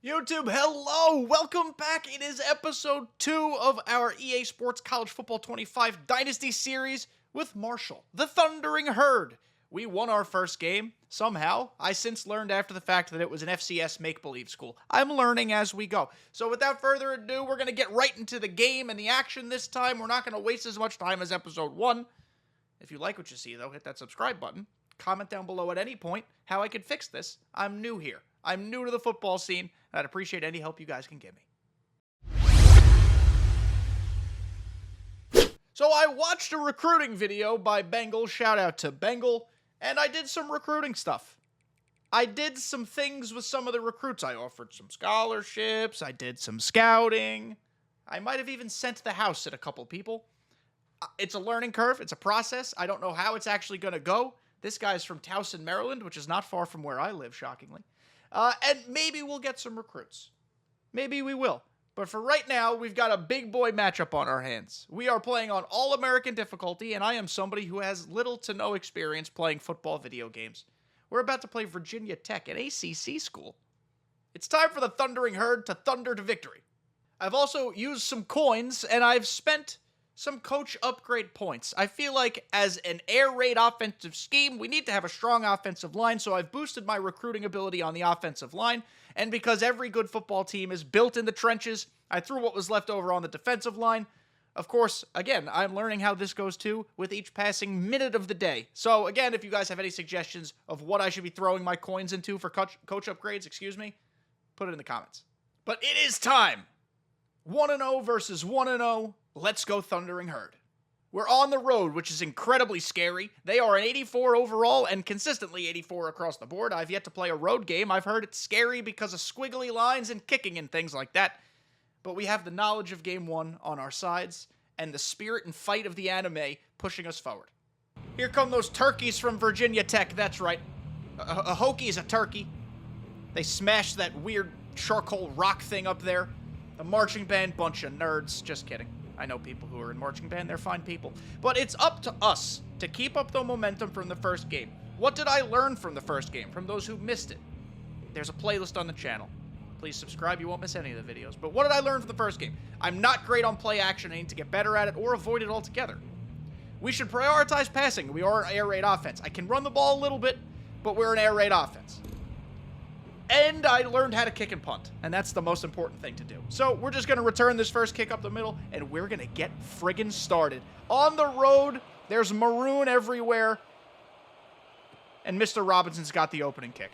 YouTube, hello! Welcome back. It is episode 2 of our EA Sports College Football 25 Dynasty series with Marshall, the Thundering Herd. We won our first game, somehow. I since learned after the fact that it was an FCS make-believe school. I'm learning as we go. So without further ado, we're going to get right into the game and the action this time. We're not going to waste as much time as episode 1. If you like what you see, though, hit that subscribe button. Comment down below at any point how I can fix this. I'm new here. I'm new to the football scene, and I'd appreciate any help you guys can give me. So I watched a recruiting video by Bengal, shout out to Bengal, and I did some recruiting stuff. I did some things with some of the recruits. I offered some scholarships, I did some scouting. I might have even sent the house at a couple people. It's a learning curve, it's a process. I don't know how it's actually going to go. This guy's from Towson, Maryland, which is not far from where I live, shockingly. And maybe we'll get some recruits. Maybe we will. But for right now, we've got a big boy matchup on our hands. We are playing on All-American difficulty, and I am somebody who has little to no experience playing football video games. We're about to play Virginia Tech, an ACC school. It's time for the Thundering Herd to thunder to victory. I've also used some coins, and I've spent some coach upgrade points. I feel like as an air raid offensive scheme, we need to have a strong offensive line, so I've boosted my recruiting ability on the offensive line, and because every good football team is built in the trenches, I threw what was left over on the defensive line. Of course, again, I'm learning how this goes too with each passing minute of the day. So again, if you guys have any suggestions of what I should be throwing my coins into for coach upgrades, put it in the comments. But it is time. 1-0 versus 1-0. Let's go Thundering Herd. We're on the road, which is incredibly scary. They are an 84 overall and consistently 84 across the board. I've yet to play a road game. I've heard it's scary because of squiggly lines and kicking and things like that. But we have the knowledge of Game 1 on our sides and the spirit and fight of the anime pushing us forward. Here come those turkeys from Virginia Tech. That's right. A Hokie is a turkey. They smashed that weird charcoal rock thing up there. The marching band, bunch of nerds. Just kidding. I know people who are in marching band, they're fine people. But it's up to us to keep up the momentum from the first game. What did I learn from the first game, from those who missed it? There's a playlist on the channel. Please subscribe, you won't miss any of the videos. But what did I learn from the first game? I'm not great on play action, I need to get better at it or avoid it altogether. We should prioritize passing. We are an air raid offense. I can run the ball a little bit, but we're an air raid offense. And I learned how to kick and punt, and that's the most important thing to do. So we're just going to return this first kick up the middle, and we're going to get friggin' started. On the road, there's maroon everywhere, and Mr. Robinson's got the opening kick.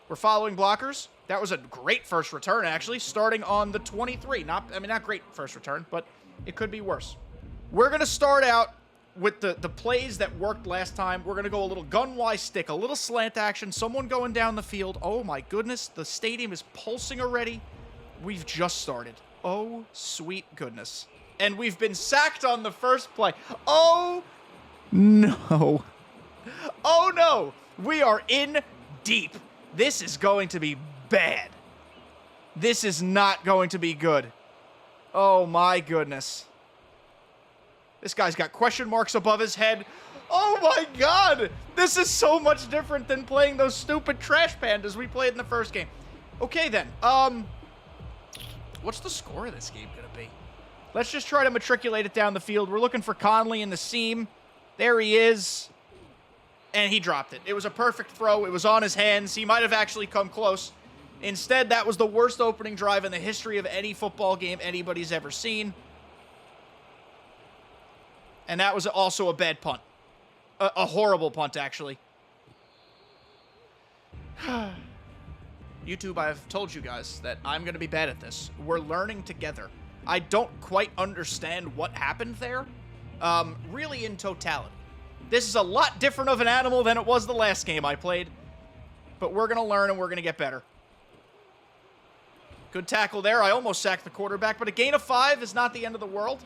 We're following blockers. That was a great first return, actually, starting on the 23. Not great first return, but it could be worse. We're going to start out with the plays that worked last time. We're going to go a little gun-wise stick, a little slant action, someone going down the field. Oh my goodness, the stadium is pulsing already. We've just started. Oh, sweet goodness. And we've been sacked on the first play. Oh, no. Oh, no. We are in deep. This is going to be bad. This is not going to be good. Oh, my goodness. This guy's got question marks above his head. Oh my god! This is so much different than playing those stupid trash pandas we played in the first game. Okay then, what's the score of this game gonna be? Let's just try to matriculate it down the field. We're looking for Conley in the seam. There he is. And he dropped it. It was a perfect throw. It was on his hands. He might have actually come close. Instead, that was the worst opening drive in the history of any football game anybody's ever seen. And that was also a bad punt. A horrible punt, actually. YouTube, I've told you guys that I'm going to be bad at this. We're learning together. I don't quite understand what happened there, really in totality. This is a lot different of an animal than it was the last game I played. But we're going to learn and we're going to get better. Good tackle there. I almost sacked the quarterback, but a gain of 5 is not the end of the world.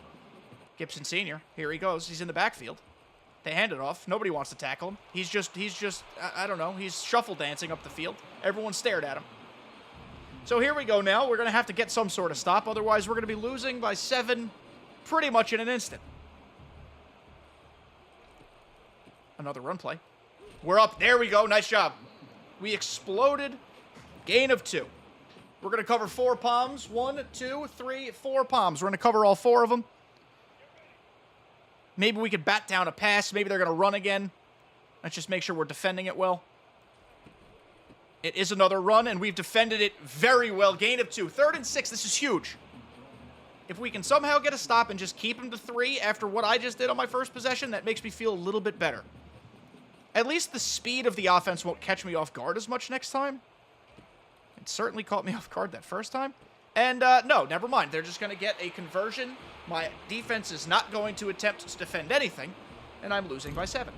Gibson Sr., here he goes. He's in the backfield. They hand it off. Nobody wants to tackle him. He's just, I don't know. He's shuffle dancing up the field. Everyone stared at him. So here we go now. We're going to have to get some sort of stop. Otherwise, we're going to be losing by 7 pretty much in an instant. Another run play. We're up. There we go. Nice job. We exploded. Gain of 2. We're going to cover 4 palms. 1, 2, 3, 4 palms. We're going to cover all 4 of them. Maybe we could bat down a pass. Maybe they're going to run again. Let's just make sure we're defending it well. It is another run, and we've defended it very well. Gain of 2. 3rd and 6. This is huge. If we can somehow get a stop and just keep him to 3 after what I just did on my first possession, that makes me feel a little bit better. At least the speed of the offense won't catch me off guard as much next time. It certainly caught me off guard that first time. And, no, never mind. They're just going to get a conversion. My defense is not going to attempt to defend anything, and I'm losing by 7.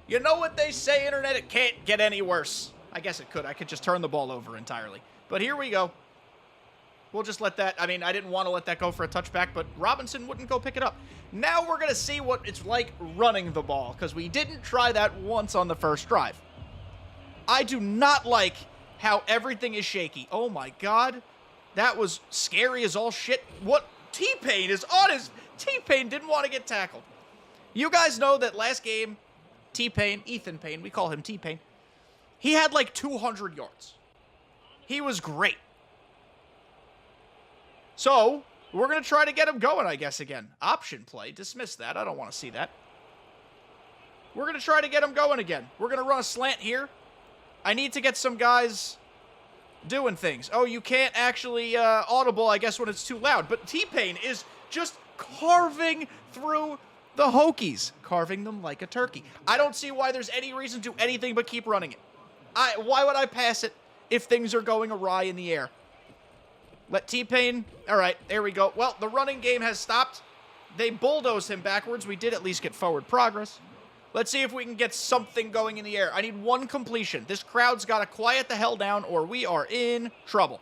You know what they say, Internet? It can't get any worse. I guess it could. I could just turn the ball over entirely. But here we go. We'll just let that... I mean, I didn't want to let that go for a touchback, but Robinson wouldn't go pick it up. Now we're going to see what it's like running the ball, because we didn't try that once on the first drive. I do not like how everything is shaky. Oh, my God. That was scary as all shit. What? T-Pain is on his... T-Pain didn't want to get tackled. You guys know that last game, T-Pain, Ethan Payne, we call him T-Pain, he had like 200 yards. He was great. So, we're going to try to get him going, I guess, again. Option play. Dismiss that. I don't want to see that. We're going to try to get him going again. We're going to run a slant here. I need to get some guys doing things. Oh, you can't actually audible, I guess, when it's too loud. But T-Pain is just carving through the Hokies. Carving them like a turkey. I don't see why there's any reason to do anything but keep running it. Why would I pass it if things are going awry in the air? Let T-Pain... All right, there we go. Well, the running game has stopped. They bulldozed him backwards. We did at least get forward progress. Let's see if we can get something going in the air. I need 1 completion. This crowd's got to quiet the hell down or we are in trouble.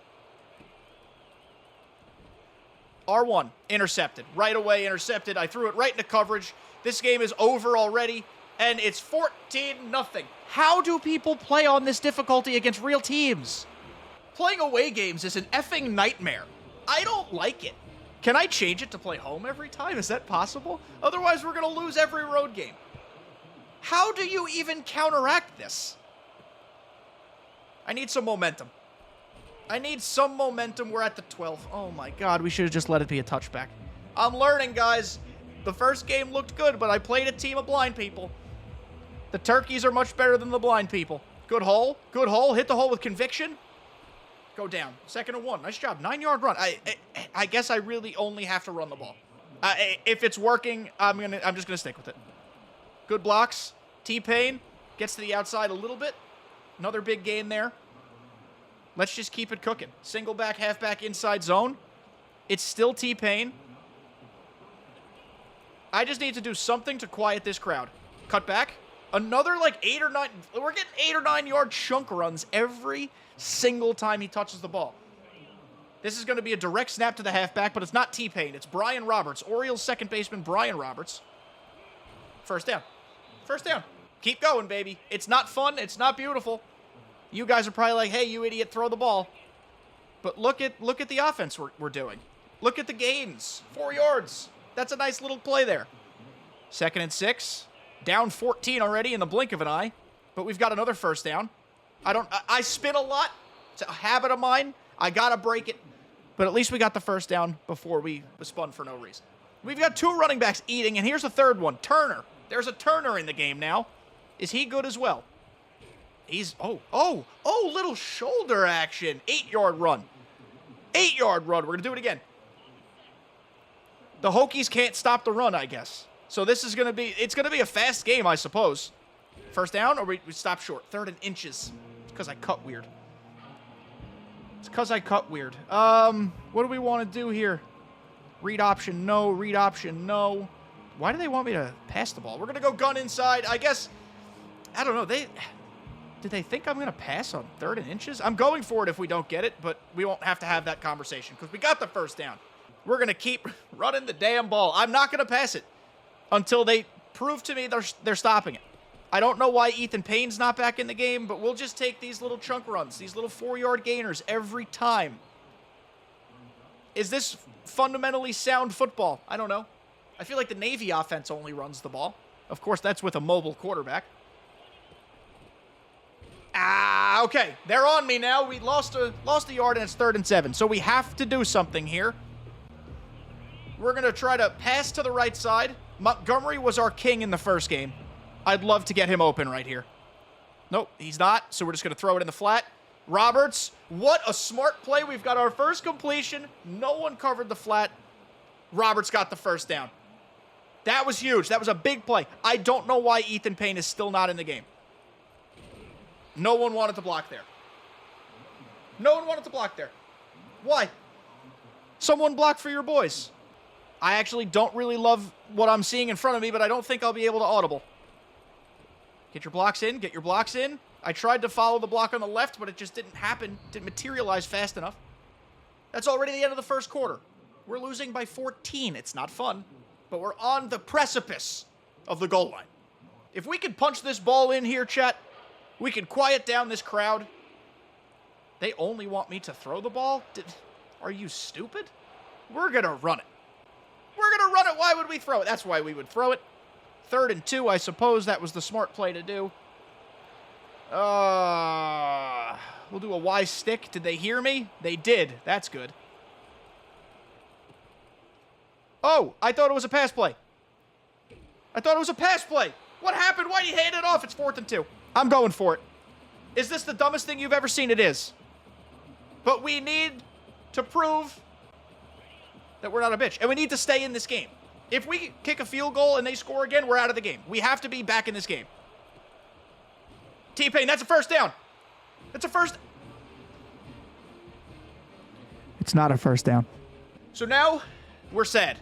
R1, intercepted. Right away, intercepted. I threw it right into coverage. This game is over already, and it's 14-0. How do people play on this difficulty against real teams? Playing away games is an effing nightmare. I don't like it. Can I change it to play home every time? Is that possible? Otherwise, we're going to lose every road game. How do you even counteract this? I need some momentum. I need some momentum. We're at the 12th. Oh my God, we should have just let it be a touchback. I'm learning, guys. The first game looked good, but I played a team of blind people. The turkeys are much better than the blind people. Good hole. Good hole. Hit the hole with conviction. Go down. 2nd and 1. Nice job. 9-yard run. I guess I really only have to run the ball. If it's working, I'm just gonna stick with it. Good blocks. T-Pain gets to the outside a little bit. Another big gain there. Let's just keep it cooking. Single back, half back, inside zone. It's still T-Pain. I just need to do something to quiet this crowd. Cut back. Another like 8 or 9. We're getting 8 or 9 yard chunk runs every single time he touches the ball. This is going to be a direct snap to the halfback, but it's not T-Pain. It's Brian Roberts. Orioles second baseman Brian Roberts. First down. First down. Keep going, baby. It's not fun. It's not beautiful. You guys are probably like, hey, you idiot, throw the ball. But look at the offense we're doing. Look at the gains. 4 yards. That's a nice little play there. 2nd and 6. Down 14 already in the blink of an eye. But we've got another first down. I spin a lot. It's a habit of mine. I gotta break it. But at least we got the first down before we spun for no reason. We've got 2 running backs eating, and here's a third one. Turner. There's a Turner in the game now. Is he good as well? He's, little shoulder action. 8-yard run. 8-yard run. We're gonna do it again. The Hokies can't stop the run, I guess. So this is gonna be, it's gonna be a fast game, I suppose. First down, or we stop short? 3rd and inches. It's because I cut weird. It's because I cut weird. What do we want to do here? Read option, no. Read option, no. Why do they want me to pass the ball? We're going to go gun inside. I guess, I don't know. Did they think I'm going to pass on 3rd and inches? I'm going for it if we don't get it, but we won't have to have that conversation because we got the first down. We're going to keep running the damn ball. I'm not going to pass it until they prove to me they're stopping it. I don't know why Ethan Payne's not back in the game, but we'll just take these little chunk runs, these little 4-yard gainers every time. Is this fundamentally sound football? I don't know. I feel like the Navy offense only runs the ball. Of course, that's with a mobile quarterback. Ah, okay. They're on me now. We lost a yard, and it's 3rd and 7. So we have to do something here. We're going to try to pass to the right side. Montgomery was our king in the first game. I'd love to get him open right here. Nope, he's not. So we're just going to throw it in the flat. Roberts, what a smart play. We've got our first completion. No one covered the flat. Roberts got the first down. That was huge. That was a big play. I don't know why Ethan Payne is still not in the game. No one wanted to block there. No one wanted to block there. Why? Someone block for your boys. I actually don't really love what I'm seeing in front of me, but I don't think I'll be able to audible. Get your blocks in. Get your blocks in. I tried to follow the block on the left, but it just didn't happen. Didn't materialize fast enough. That's already the end of the first quarter. We're losing by 14. It's not fun, but we're on the precipice of the goal line. If we could punch this ball in here, chat, we could quiet down this crowd. They only want me to throw the ball? Are you stupid? We're going to run it. We're going to run it. Why would we throw it? That's why we would throw it. 3rd and 2, I suppose that was the smart play to do. We'll do a Y stick. Did they hear me? They did. That's good. Oh, I thought it was a pass play. I thought it was a pass play. What happened? Why did he hand it off? It's 4th and 2. I'm going for it. Is this the dumbest thing you've ever seen? It is. But we need to prove that we're not a bitch. And we need to stay in this game. If we kick a field goal and they score again, we're out of the game. We have to be back in this game. T-Pain, that's a first down. That's a first. It's not a first down. So now we're sad.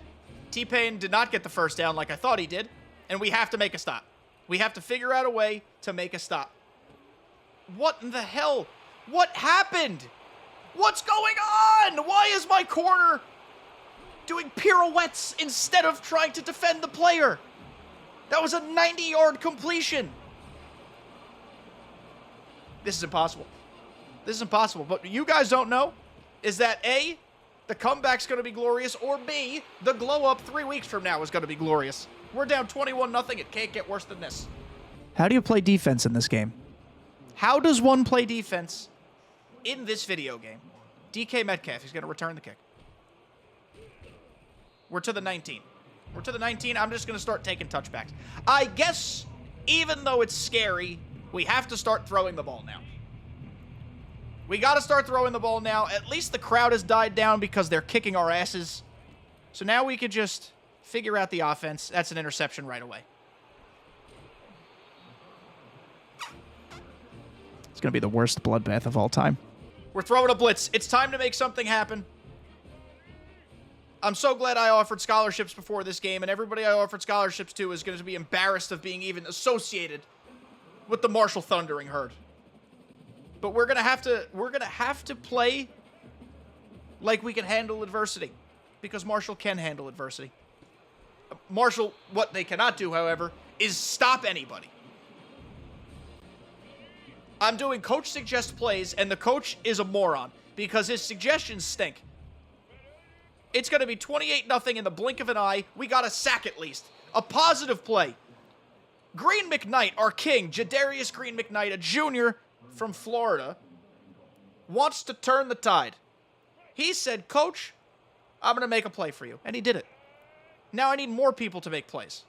T-Pain did not get the first down like I thought he did, and we have to make a stop. We have to figure out a way to make a stop. What in the hell? What happened? What's going on? Why is my corner doing pirouettes instead of trying to defend the player? That was a 90-yard completion. This is impossible. This is impossible. But what you guys don't know is that A, the comeback's going to be glorious, or B, the glow-up 3 weeks from now is going to be glorious. We're down 21-0. It can't get worse than this. How do you play defense in this game? How does one play defense in this video game? DK Metcalf, he's going to return the kick. We're to the 19. We're to the 19. I'm just going to start taking touchbacks. I guess, even though it's scary, we have to start throwing the ball now. We got to start throwing the ball now. At least the crowd has died down because they're kicking our asses. So now we could just figure out the offense. That's an interception right away. It's going to be the worst bloodbath of all time. We're throwing a blitz. It's time to make something happen. I'm so glad I offered scholarships before this game, and everybody I offered scholarships to is going to be embarrassed of being even associated with the Marshall Thundering Herd. But we're going to have to play like we can handle adversity, because Marshall can handle adversity. Marshall, what they cannot do, however, is stop anybody. I'm doing coach suggest plays, and the coach is a moron because his suggestions stink. It's going to be 28-0 in the blink of an eye. We got a sack at least. A positive play. Green McKnight, our king, Jadarius Green McKnight, a junior from Florida, wants to turn the tide. He said, Coach, I'm going to make a play for you. And he did it. Now I need more people to make plays.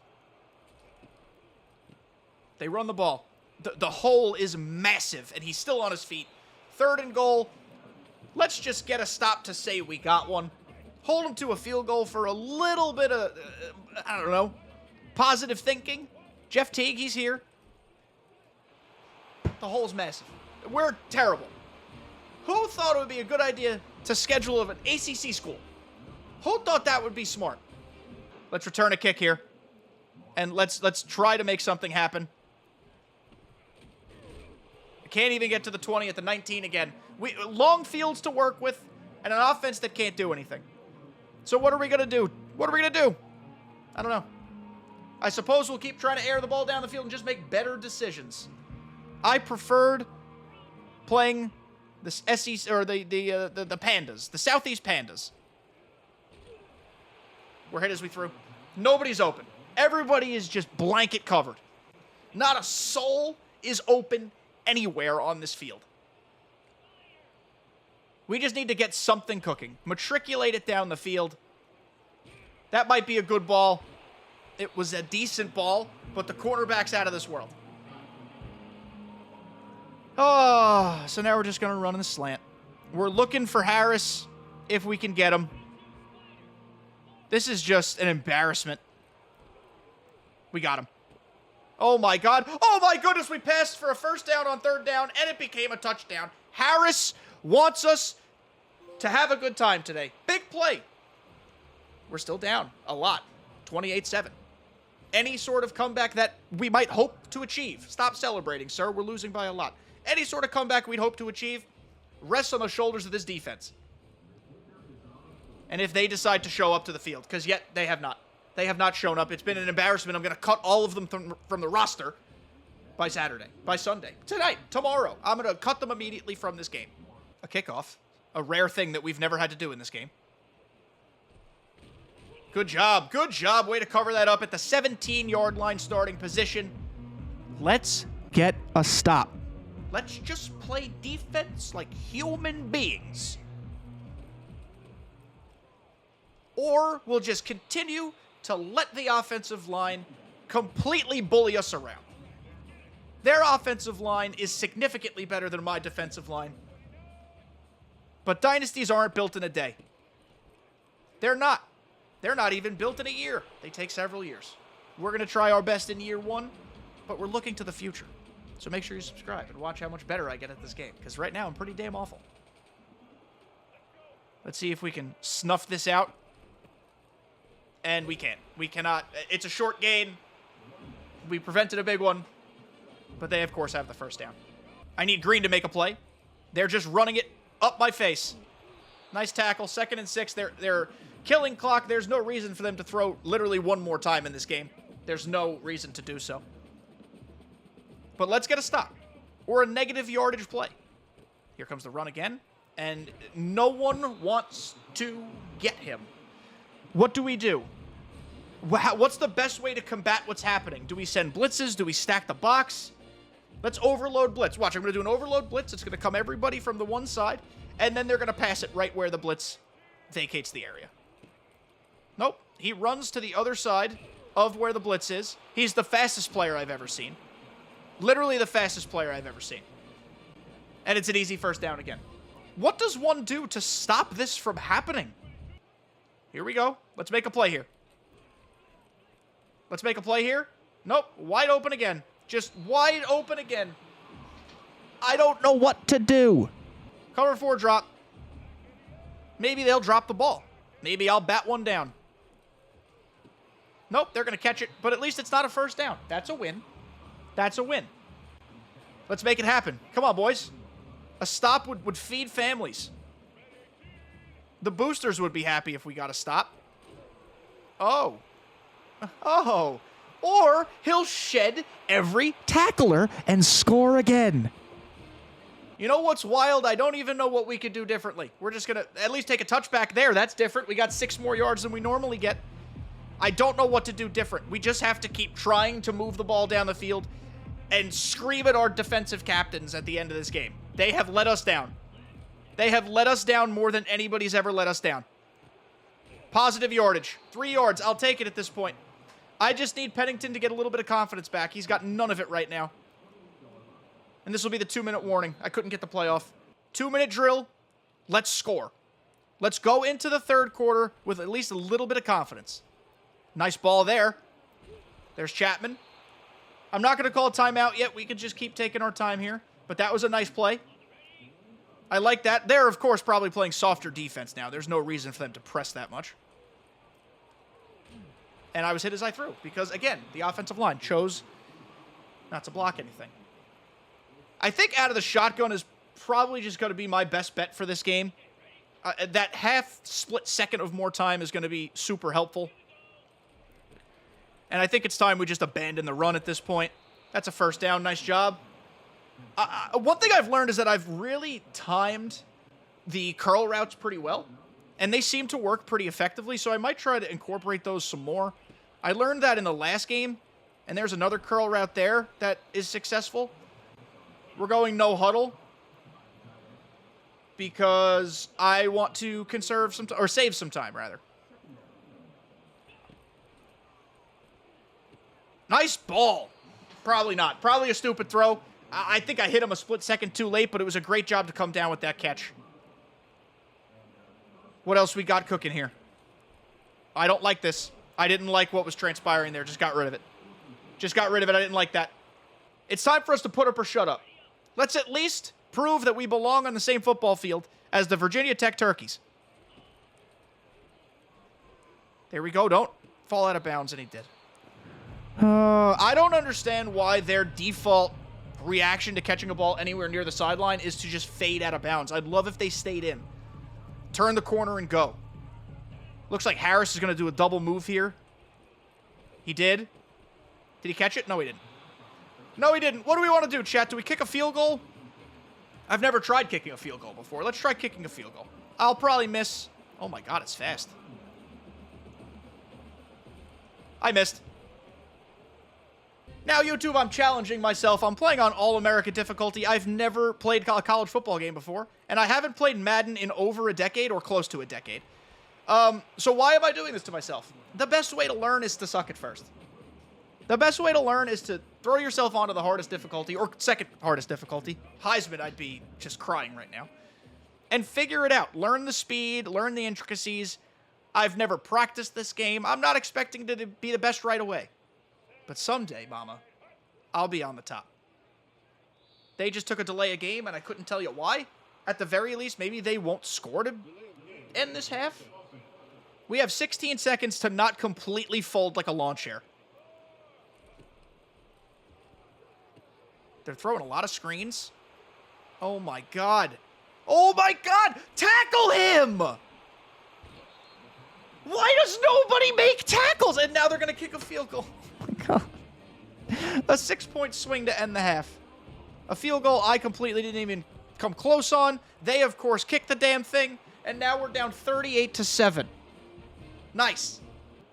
They run the ball. The hole is massive, and he's still on his feet. 3rd and goal. Let's just get a stop to say we got one. Hold him to a field goal for a little bit of, I don't know, positive thinking. Jeff Teague, he's here. The hole's massive. We're terrible. Who thought it would be a good idea to schedule an ACC school? Who thought that would be smart? Let's return a kick here. And let's try to make something happen. I can't even get to the 20 at the 19 again. Long fields to work with and an offense that can't do anything. So what are we going to do? What are we going to do? I don't know. I suppose we'll keep trying to air the ball down the field and just make better decisions. I preferred playing the SEC or the Pandas, the Southeast Pandas. We're hit as we threw. Nobody's open. Everybody is just blanket covered. Not a soul is open anywhere on this field. We just need to get something cooking. Matriculate it down the field. That might be a good ball. It was a decent ball, but the cornerback's out of this world. Oh, so now we're just going to run in the slant. We're looking for Harris if we can get him. This is just an embarrassment. We got him. Oh, my God. Oh, my goodness. We passed for a first down on third down, and it became a touchdown. Harris wants us to have a good time today. Big play. We're still down a lot. 28-7. Any sort of comeback that we might hope to achieve. Stop celebrating, sir. We're losing by a lot. Any sort of comeback we'd hope to achieve rests on the shoulders of this defense. And if they decide to show up to the field, because yet they have not. They have not shown up. It's been an embarrassment. I'm going to cut all of them from the roster by Saturday, by Sunday, tonight, tomorrow. I'm going to cut them immediately from this game. A kickoff, a rare thing that we've never had to do in this game. Good job. Good job. Way to cover that up at the 17-yard line starting position. Let's get a stop. Let's just play defense like human beings. Or we'll just continue to let the offensive line completely bully us around. Their offensive line is significantly better than my defensive line. But dynasties aren't built in a day. They're not. They're not even built in a year. They take several years. We're going to try our best in year one, but we're looking to the future. So make sure you subscribe and watch how much better I get at this game, because right now I'm pretty damn awful. Let's see if we can snuff this out. And we can't. We cannot. It's a short gain. We prevented a big one. But they, of course, have the first down. I need Green to make a play. They're just running it up my face. Nice tackle. 2nd and 6. They're killing clock. There's no reason for them to throw literally one more time in this game. There's no reason to do so. But let's get a stop. Or a negative yardage play. Here comes the run again. And no one wants to get him. What do we do? What's the best way to combat what's happening? Do we send blitzes? Do we stack the box? Let's overload blitz. Watch, I'm going to do an overload blitz. It's going to come everybody from the one side, and then they're going to pass it right where the blitz vacates the area. Nope. He runs to the other side of where the blitz is. He's the fastest player I've ever seen. Literally the fastest player I've ever seen. And it's an easy first down again. What does one do to stop this from happening? Here we go. Let's make a play here. Let's make a play here. Nope. Wide open again. Just wide open again. I don't know what to do. Cover 4 drop. Maybe they'll drop the ball. Maybe I'll bat one down. Nope, they're going to catch it, but at least it's not a first down. That's a win. That's a win. Let's make it happen. Come on, boys. A stop would feed families. The boosters would be happy if we got a stop. Oh. Oh. Or he'll shed every Tackler and score again. You know what's wild? I don't even know what we could do differently. We're just going to at least take a touchback there. That's different. We got 6 more yards than we normally get. I don't know what to do different. We just have to keep trying to move the ball down the field and scream at our defensive captains at the end of this game. They have let us down. They have let us down more than anybody's ever let us down. Positive yardage. 3 yards. I'll take it at this point. I just need Pennington to get a little bit of confidence back. He's got none of it right now. And this will be the 2-minute warning. I couldn't get the play off. 2-minute drill. Let's score. Let's go into the third quarter with at least a little bit of confidence. Nice ball there. There's Chapman. I'm not going to call a timeout yet. We can just keep taking our time here. But that was a nice play. I like that. They're, of course, probably playing softer defense now. There's no reason for them to press that much. And I was hit as I threw because, again, the offensive line chose not to block anything. I think out of the shotgun is probably just going to be my best bet for this game. That half-split second of more time is going to be super helpful. And I think it's time we just abandon the run at this point. That's a first down. Nice job. One thing I've learned is that I've really timed the curl routes pretty well. And they seem to work pretty effectively, so I might try to incorporate those some more. I learned that in the last game, and there's another curl route there that is successful. We're going no huddle because I want to conserve some or save some time, rather. Nice ball. Probably not. Probably a stupid throw. I think I hit him a split second too late, but it was a great job to come down with that catch. What else we got cooking here? I don't like this. I didn't like what was transpiring there. Just got rid of it. Just got rid of it. I didn't like that. It's time for us to put up or shut up. Let's at least prove that we belong on the same football field as the Virginia Tech Turkeys. There we go. Don't fall out of bounds, and he did. I don't understand why their default reaction to catching a ball anywhere near the sideline is to just fade out of bounds. I'd love if they stayed in. Turn the corner and go. Looks like Harris is going to do a double move here. He did. Did he catch it? No, he didn't. No, he didn't. What do we want to do, chat? Do we kick a field goal? I've never tried kicking a field goal before. Let's try kicking a field goal. I'll probably miss. Oh my God, it's fast. I missed. Now, YouTube, I'm challenging myself. I'm playing on All-America difficulty. I've never played a college football game before, and I haven't played Madden in over a decade or close to a decade. So why am I doing this to myself? The best way to learn is to suck at first. The best way to learn is to throw yourself onto the hardest difficulty, or second hardest difficulty. Heisman, I'd be just crying right now. And figure it out. Learn the speed, learn the intricacies. I've never practiced this game. I'm not expecting to be the best right away. But someday, mama, I'll be on the top. They just took a delay a game, and I couldn't tell you why. At the very least, maybe they won't score to end this half. We have 16 seconds to not completely fold like a lawn chair. They're throwing a lot of screens. Oh, my God. Oh, my God! Tackle him! Why does nobody make tackles? And now they're going to kick a field goal. Oh, my God. A 6-point swing to end the half. A field goal I completely didn't even come close on. They, of course, kicked the damn thing. And now we're down 38-7. Nice.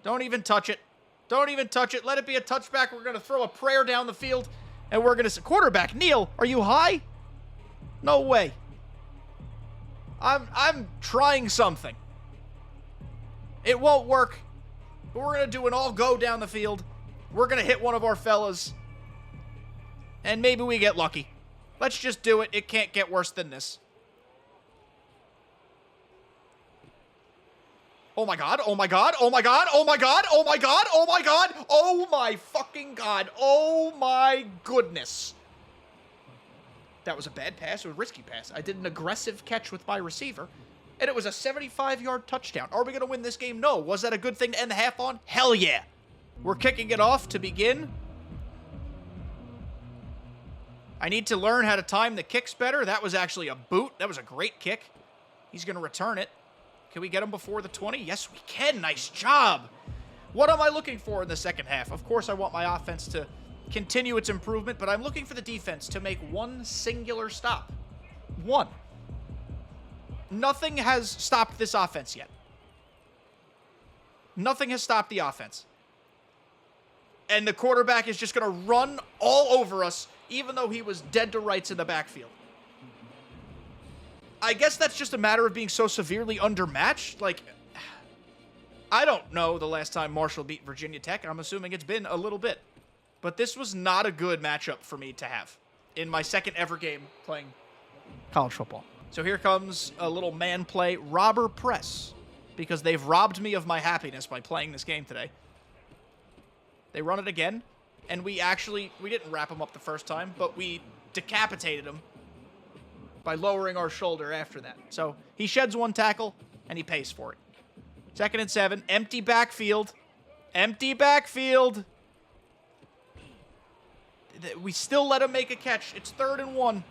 Don't even touch it. Don't even touch it. Let it be a touchback. We're going to throw a prayer down the field. And we're going to... Quarterback, Neil, are you high? No way. I'm trying something. It won't work. But we're going to do an all-go down the field. We're going to hit one of our fellas. And maybe we get lucky. Let's just do it. It can't get worse than this. Oh my God, oh my God, oh my God, oh my God, oh my God, oh my God, oh my fucking God, oh my goodness. That was a bad pass, it was a risky pass. I did an aggressive catch with my receiver, and it was a 75-yard touchdown. Are we going to win this game? No. Was that a good thing to end the half on? Hell yeah. We're kicking it off to begin. I need to learn how to time the kicks better. That was actually a boot. That was a great kick. He's going to return it. Can we get him before the 20? Yes, we can. Nice job. What am I looking for in the second half? Of course, I want my offense to continue its improvement, but I'm looking for the defense to make one singular stop. One. Nothing has stopped this offense yet. Nothing has stopped the offense. And the quarterback is just going to run all over us, even though he was dead to rights in the backfield. I guess that's just a matter of being so severely undermatched. Like, I don't know the last time Marshall beat Virginia Tech. I'm assuming it's been a little bit. But this was not a good matchup for me to have in my second ever game playing college football. So here comes a little man play, robber press, because they've robbed me of my happiness by playing this game today. They run it again, and we didn't wrap him up the first time, but we decapitated him by lowering our shoulder after that. So he sheds one tackle, and he pays for it. 2nd and 7, empty backfield. Empty backfield. We still let him make a catch. It's 3rd and 1.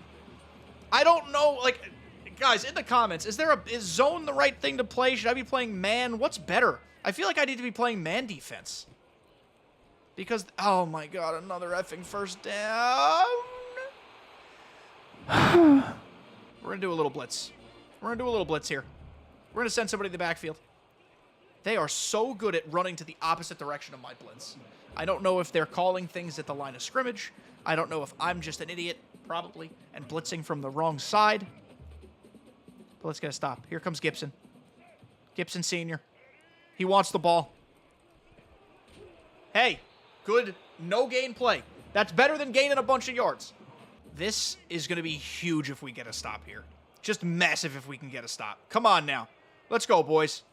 I don't know, like, guys, in the comments, is zone the right thing to play? Should I be playing man? What's better? I feel like I need to be playing man defense. Because, oh my God, another effing first down. We're going to do a little blitz. We're going to do a little blitz here. We're going to send somebody to the backfield. They are so good at running to the opposite direction of my blitz. I don't know if they're calling things at the line of scrimmage. I don't know if I'm just an idiot. probably, and blitzing from the wrong side. But let's get a stop. Here comes Gibson. Gibson Sr. He wants the ball. Hey, good no-gain play. That's better than gaining a bunch of yards. This is going to be huge if we get a stop here. Just massive if we can get a stop. Come on now. Let's go, boys.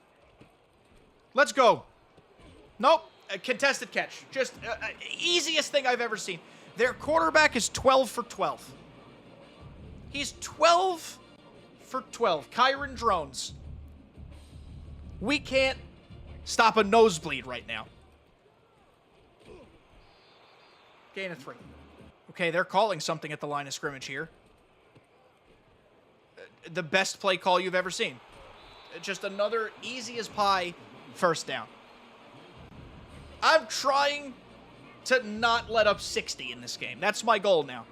Let's go. Nope. A contested catch. Just easiest thing I've ever seen. Their quarterback is 12 for 12. He's 12 for 12. Kyron Drones. We can't stop a nosebleed right now. Gain of 3. Okay, they're calling something at the line of scrimmage here. The best play call you've ever seen. Just another easy as pie first down. I'm trying to not let up 60 in this game. That's my goal now.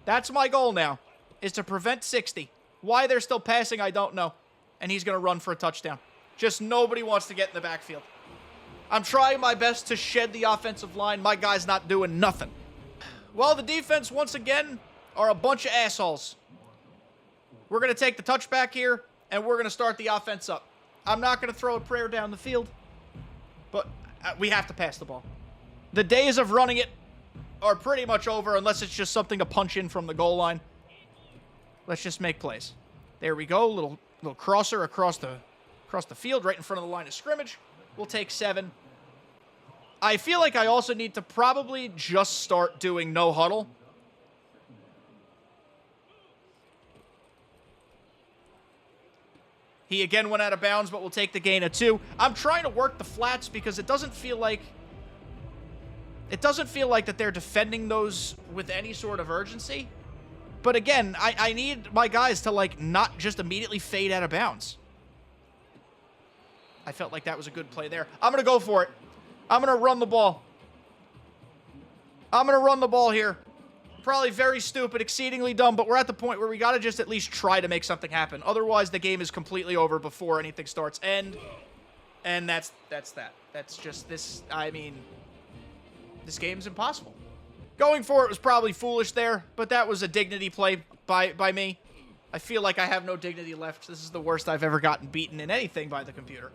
That's my goal now, is to prevent 60. Why they're still passing, I don't know. And he's going to run for a touchdown. Just nobody wants to get in the backfield. I'm trying my best to shed the offensive line. My guy's not doing nothing. Well, the defense, once again, are a bunch of assholes. We're going to take the touchback here, and we're going to start the offense up. I'm not going to throw a prayer down the field, but we have to pass the ball. The days of running it are pretty much over unless it's just something to punch in from the goal line. Let's just make plays. There we go. Little crosser across the field right in front of the line of scrimmage. We'll take 7. I feel like I also need to probably just start doing no huddle. He again went out of bounds, but we'll take the gain of 2. I'm trying to work the flats because it doesn't feel like that they're defending those with any sort of urgency. But again, I need my guys to, like, not just immediately fade out of bounds. I felt like that was a good play there. I'm going to go for it. I'm going to run the ball. I'm going to run the ball here. Probably very stupid, exceedingly dumb, but we're at the point where we got to just at least try to make something happen. Otherwise, the game is completely over before anything starts. And that's that. That's just this. I mean, this game's impossible. Going for it was probably foolish there, but that was a dignity play by me. I feel like I have no dignity left. This is the worst I've ever gotten beaten in anything by the computer.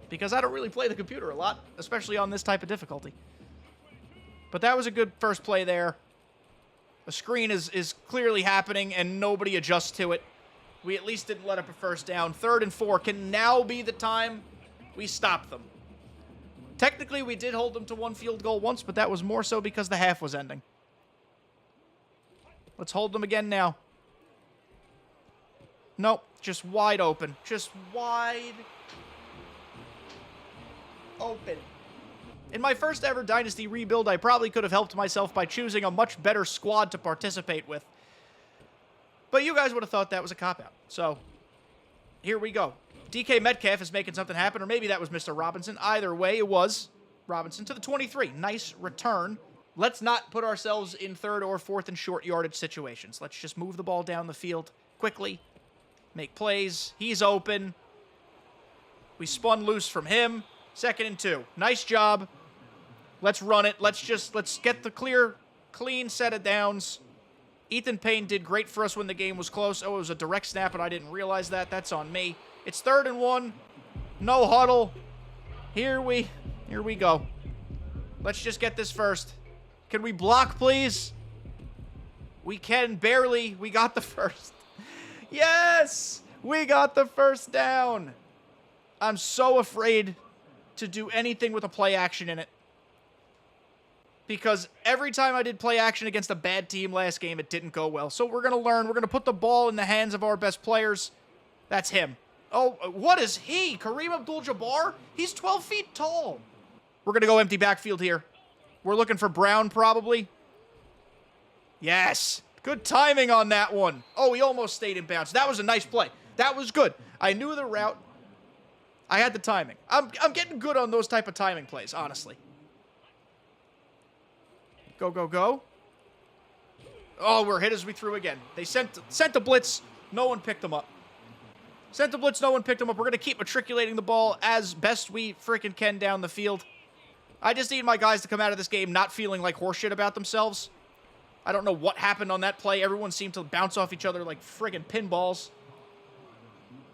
Because I don't really play the computer a lot, especially on this type of difficulty. But that was a good first play there. A screen is clearly happening, and nobody adjusts to it. We at least didn't let up a first down. 3rd and 4 can now be the time we stop them. Technically, we did hold them to 1 field goal once, but that was more so because the half was ending. Let's hold them again now. Nope, just wide open. Just wide open. In my first ever Dynasty rebuild, I probably could have helped myself by choosing a much better squad to participate with. But you guys would have thought that was a cop-out. So, here we go. DK Metcalf is making something happen, or maybe that was Mr. Robinson. Either way, it was Robinson to the 23. Nice return. Let's not put ourselves in 3rd or 4th and short yardage situations. Let's just move the ball down the field quickly. Make plays. He's open. We spun loose from him. 2nd and 2. Nice job. Let's run it. Let's get the clean set of downs. Ethan Payne did great for us when the game was close. Oh, it was a direct snap, and I didn't realize that. That's on me. It's 3rd and 1. No huddle. Here we go. Let's just get this first. Can we block, please? We can, barely. We got the first. Yes! We got the first down. I'm so afraid to do anything with a play action in it. Because every time I did play action against a bad team last game, it didn't go well. So we're going to learn. We're going to put the ball in the hands of our best players. That's him. Oh, what is he? Kareem Abdul-Jabbar? He's 12 feet tall. We're going to go empty backfield here. We're looking for Brown, probably. Yes. Good timing on that one. Oh, he almost stayed in bounds. That was a nice play. That was good. I knew the route. I had the timing. I'm getting good on those type of timing plays, honestly. Go, go, go. Oh, we're hit as we threw again. They sent a blitz. No one picked them up. Sent a blitz. No one picked them up. We're going to keep matriculating the ball as best we freaking can down the field. I just need my guys to come out of this game not feeling like horseshit about themselves. I don't know what happened on that play. Everyone seemed to bounce off each other like friggin' pinballs.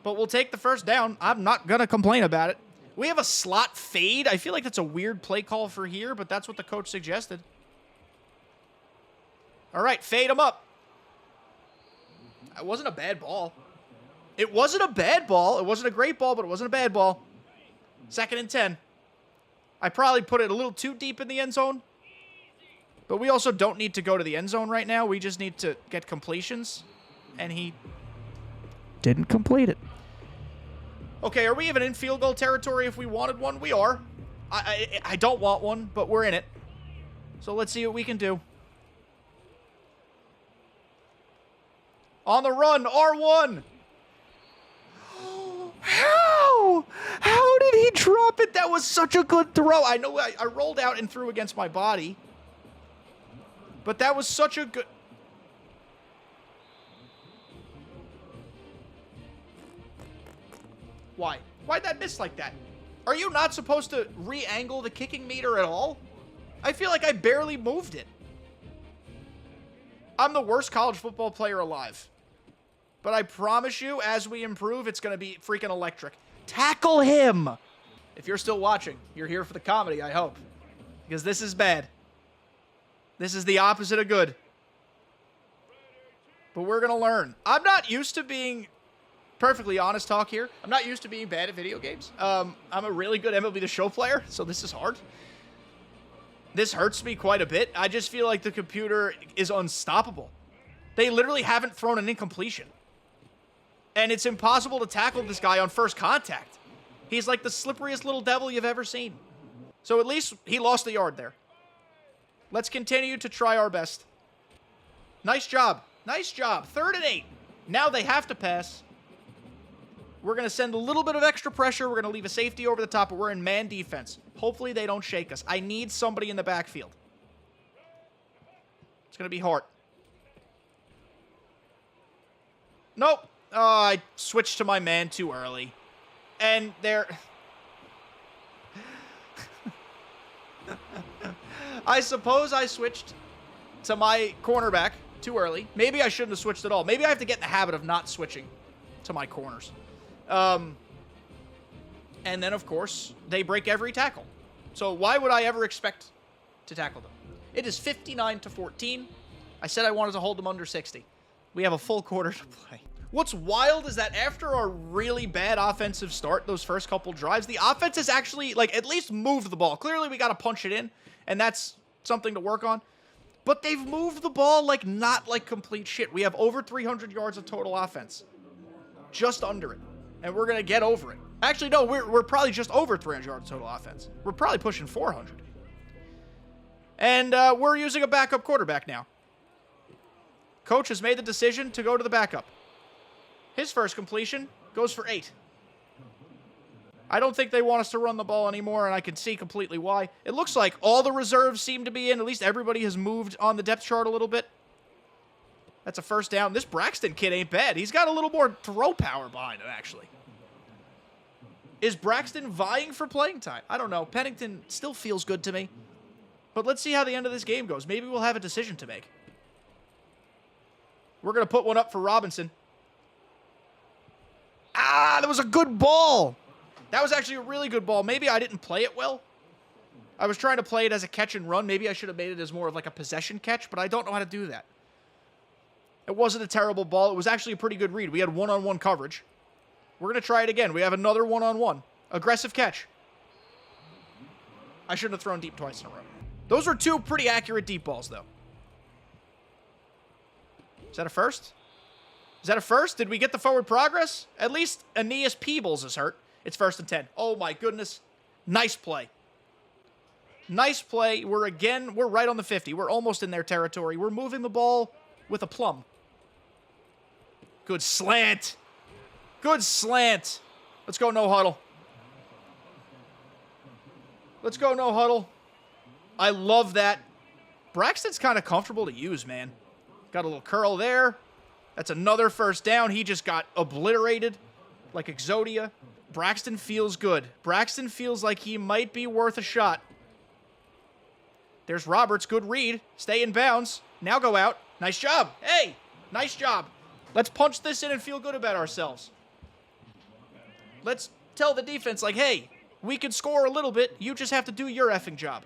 But we'll take the first down. I'm not going to complain about it. We have a slot fade. I feel like that's a weird play call for here, but that's what the coach suggested. All right, fade him up. It wasn't a bad ball. It wasn't a bad ball. It wasn't a great ball, but it wasn't a bad ball. 2nd and 10. I probably put it a little too deep in the end zone. But we also don't need to go to the end zone right now. We just need to get completions. And he Didn't complete it. Okay, are we even in field goal territory if we wanted one? We are. I don't want one, but we're in it. So let's see what we can do. On the run, R1. How? How did he drop it? That was such a good throw. I know I rolled out and threw against my body. But that was such a good... Why? Why'd that miss like that? Are you not supposed to re-angle the kicking meter at all? I feel like I barely moved it. I'm the worst college football player alive. But I promise you, as we improve, it's going to be freaking electric. Tackle him! If you're still watching, you're here for the comedy, I hope. Because this is bad. This is the opposite of good. But we're going to learn. I'm not used to being... Perfectly honest talk here. I'm not used to being bad at video games. I'm a really good MLB The Show player, so this is hard. This hurts me quite a bit. I just feel like the computer is unstoppable. They literally haven't thrown an incompletion. And it's impossible to tackle this guy on first contact. He's like the slipperiest little devil you've ever seen. So at least he lost a yard there. Let's continue to try our best. Nice job. Nice job. 3rd and 8. Now they have to pass. We're going to send a little bit of extra pressure. We're going to leave a safety over the top, but we're in man defense. Hopefully they don't shake us. I need somebody in the backfield. It's going to be Hart. Nope. Oh, I switched to my man too early. And there... I suppose I switched to my cornerback too early. Maybe I shouldn't have switched at all. Maybe I have to get in the habit of not switching to my corners. And then, of course, they break every tackle. So why would I ever expect to tackle them? It is 59-14. I said I wanted to hold them under 60. We have a full quarter to play. What's wild is that after our really bad offensive start, those first couple drives, the offense has actually, like, at least moved the ball. Clearly, we got to punch it in, and that's something to work on. But they've moved the ball, like, not like complete shit. We have over 300 yards of total offense. Just under it. And we're going to get over it. Actually, no, we're probably just over 300 yards total offense. We're probably pushing 400. And we're using a backup quarterback now. Coach has made the decision to go to the backup. His first completion goes for 8. I don't think they want us to run the ball anymore, and I can see completely why. It looks like all the reserves seem to be in. At least everybody has moved on the depth chart a little bit. That's a first down. This Braxton kid ain't bad. He's got a little more throw power behind him, actually. Is Braxton vying for playing time? I don't know. Pennington still feels good to me. But let's see how the end of this game goes. Maybe we'll have a decision to make. We're going to put one up for Robinson. Ah, that was a good ball. That was actually a really good ball. Maybe I didn't play it well. I was trying to play it as a catch and run. Maybe I should have made it as more of like a possession catch, but I don't know how to do that. It wasn't a terrible ball. It was actually a pretty good read. We had one-on-one coverage. We're going to try it again. We have another one-on-one. Aggressive catch. I shouldn't have thrown deep twice in a row. Those were 2 pretty accurate deep balls, though. Is that a first? Is that a first? Did we get the forward progress? At least Aeneas Peebles is hurt. It's 1st and 10. Oh, my goodness. Nice play. Nice play. We're right on the 50. We're almost in their territory. We're moving the ball with a plum. Good slant. Good slant. Let's go no huddle. Let's go no huddle. I love that. Braxton's kind of comfortable to use, man. Got a little curl there. That's another first down. He just got obliterated like Exodia. Braxton feels good. Braxton feels like he might be worth a shot. There's Roberts. Good read. Stay in bounds. Now go out. Nice job. Hey, nice job. Let's punch this in and feel good about ourselves. Let's tell the defense, like, hey, we can score a little bit. You just have to do your effing job.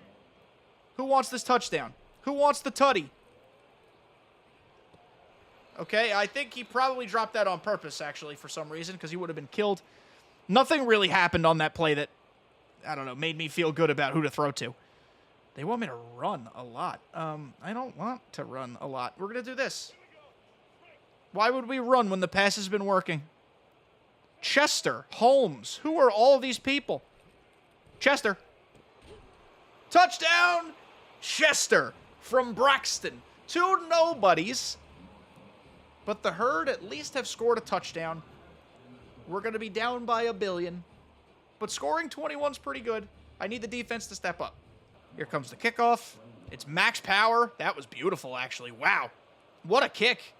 Who wants this touchdown? Who wants the tutty? Okay, I think he probably dropped that on purpose, actually, for some reason, because he would have been killed. Nothing really happened on that play that, I don't know, made me feel good about who to throw to. They want me to run a lot. I don't want to run a lot. We're going to do this. Why would we run when the pass has been working? Chester, Holmes, who are all these people? Chester. Touchdown! Chester from Braxton. 2 nobodies. But the Herd at least have scored a touchdown. We're going to be down by 1 billion. But scoring 21's pretty good. I need the defense to step up. Here comes the kickoff. It's max power. That was beautiful, actually. Wow. What a kick.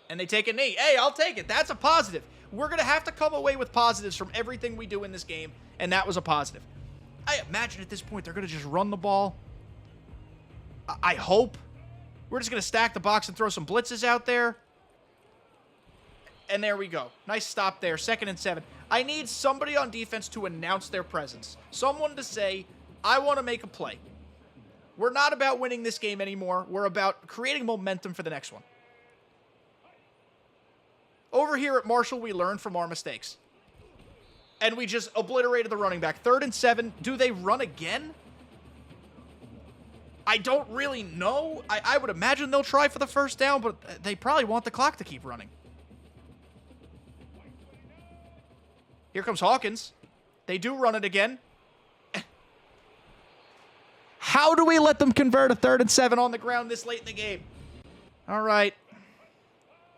And they take a knee. Hey, I'll take it. That's a positive. We're going to have to come away with positives from everything we do in this game. And that was a positive. I imagine at this point they're going to just run the ball. I hope. We're just going to stack the box and throw some blitzes out there. And there we go. Nice stop there. 2nd and 7. I need somebody on defense to announce their presence. Someone to say, I want to make a play. We're not about winning this game anymore. We're about creating momentum for the next one. Over here at Marshall, we learn from our mistakes. And we just obliterated the running back. 3rd and 7. Do they run again? I don't really know. I would imagine they'll try for the first down, but they probably want the clock to keep running. Here comes Hawkins. They do run it again. How do we let them convert a 3rd and 7 on the ground this late in the game? All right.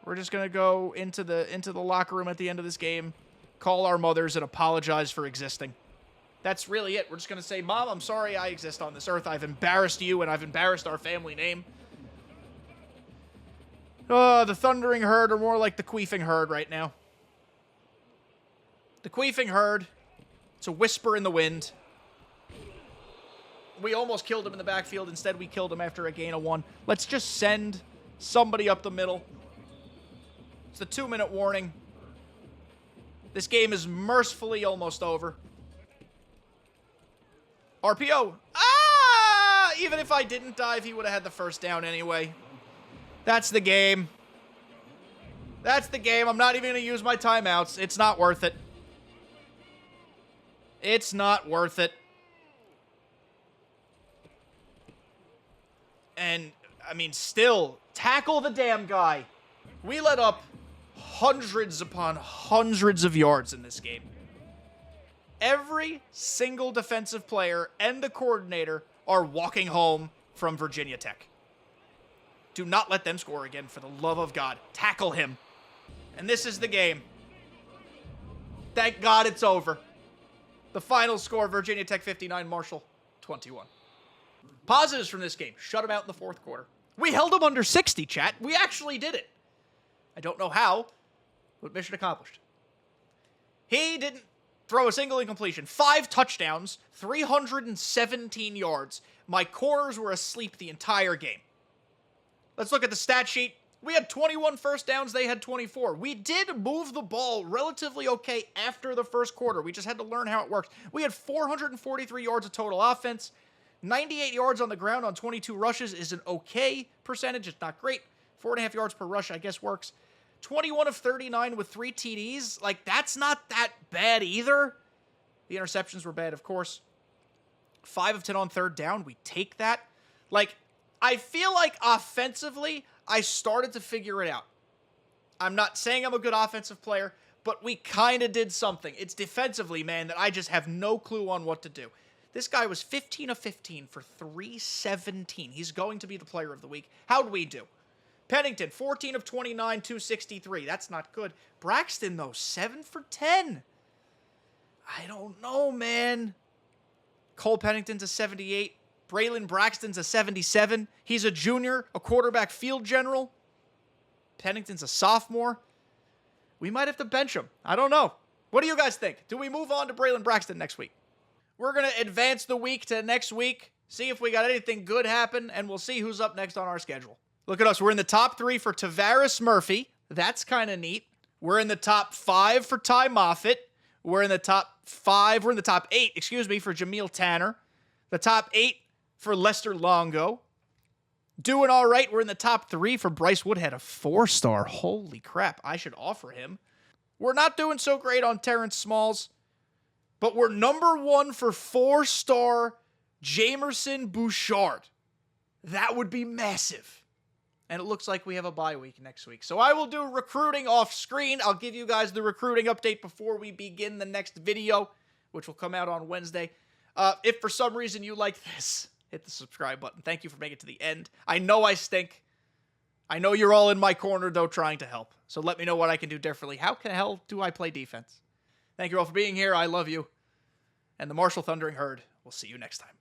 We're just going to go into the locker room at the end of this game, call our mothers, and apologize for existing. That's really it. We're just going to say, Mom, I'm sorry I exist on this earth. I've embarrassed you, and I've embarrassed our family name. The Thundering Herd are more like the Queefing Herd right now. The Queefing Herd. It's a whisper in the wind. We almost killed him in the backfield. Instead, we killed him after a gain of 1. Let's just send somebody up the middle. It's the 2-minute warning. This game is mercifully almost over. RPO. Ah! Even if I didn't dive, he would have had the first down anyway. That's the game. That's the game. I'm not even going to use my timeouts. It's not worth it. It's not worth it. And, I mean, still, tackle the damn guy. We let up hundreds upon hundreds of yards in this game. Every single defensive player and the coordinator are walking home from Virginia Tech. Do not let them score again, for the love of God. Tackle him. And this is the game. Thank God it's over. The final score, Virginia Tech 59, Marshall 21. Positives from this game. Shut them out in the 4th quarter. We held them under 60, chat. We actually did it. I don't know how, but mission accomplished. He didn't throw a single incompletion. 5 touchdowns, 317 yards. My corners were asleep the entire game. Let's look at the stat sheet. We had 21 first downs. They had 24. We did move the ball relatively okay after the first quarter. We just had to learn how it works. We had 443 yards of total offense. 98 yards on the ground on 22 rushes is an okay percentage. It's not great. 4.5 yards per rush, I guess, works. 21 of 39 with 3 TDs. Like, that's not that bad either. The interceptions were bad, of course. 5 of 10 on 3rd down. We take that. Like, I feel like offensively, I started to figure it out. I'm not saying I'm a good offensive player, but we kind of did something. It's defensively, man, that I just have no clue on what to do. This guy was 15 of 15 for 317. He's going to be the player of the week. How'd we do? Pennington, 14 of 29, 263. That's not good. Braxton, though, 7 for 10. I don't know, man. Cole Pennington's a 78. Braylon Braxton's a 77. He's a junior, a quarterback field general. Pennington's a sophomore. We might have to bench him. I don't know. What do you guys think? Do we move on to Braylon Braxton next week? We're going to advance the week to next week, see if we got anything good happen, and we'll see who's up next on our schedule. Look at us. We're in the top 3 for Tavares Murphy. That's kind of neat. We're in the top 5 for Ty Moffitt. We're in the top 8, for Jameel Tanner. The top 8 for Lester Longo. Doing all right. We're in the top 3 for Bryce Woodhead, a 4-star. Holy crap. I should offer him. We're not doing so great on Terrence Smalls, but we're number 1 for 4-star Jamerson Bouchard. That would be massive. And it looks like we have a bye week next week. So I will do recruiting off screen. I'll give you guys the recruiting update before we begin the next video, which will come out on Wednesday. If for some reason you like this, hit the subscribe button. Thank you for making it to the end. I know I stink. I know you're all in my corner, though, trying to help. So let me know what I can do differently. How the hell do I play defense? Thank you all for being here. I love you. And the Marshall Thundering Herd. We'll see you next time.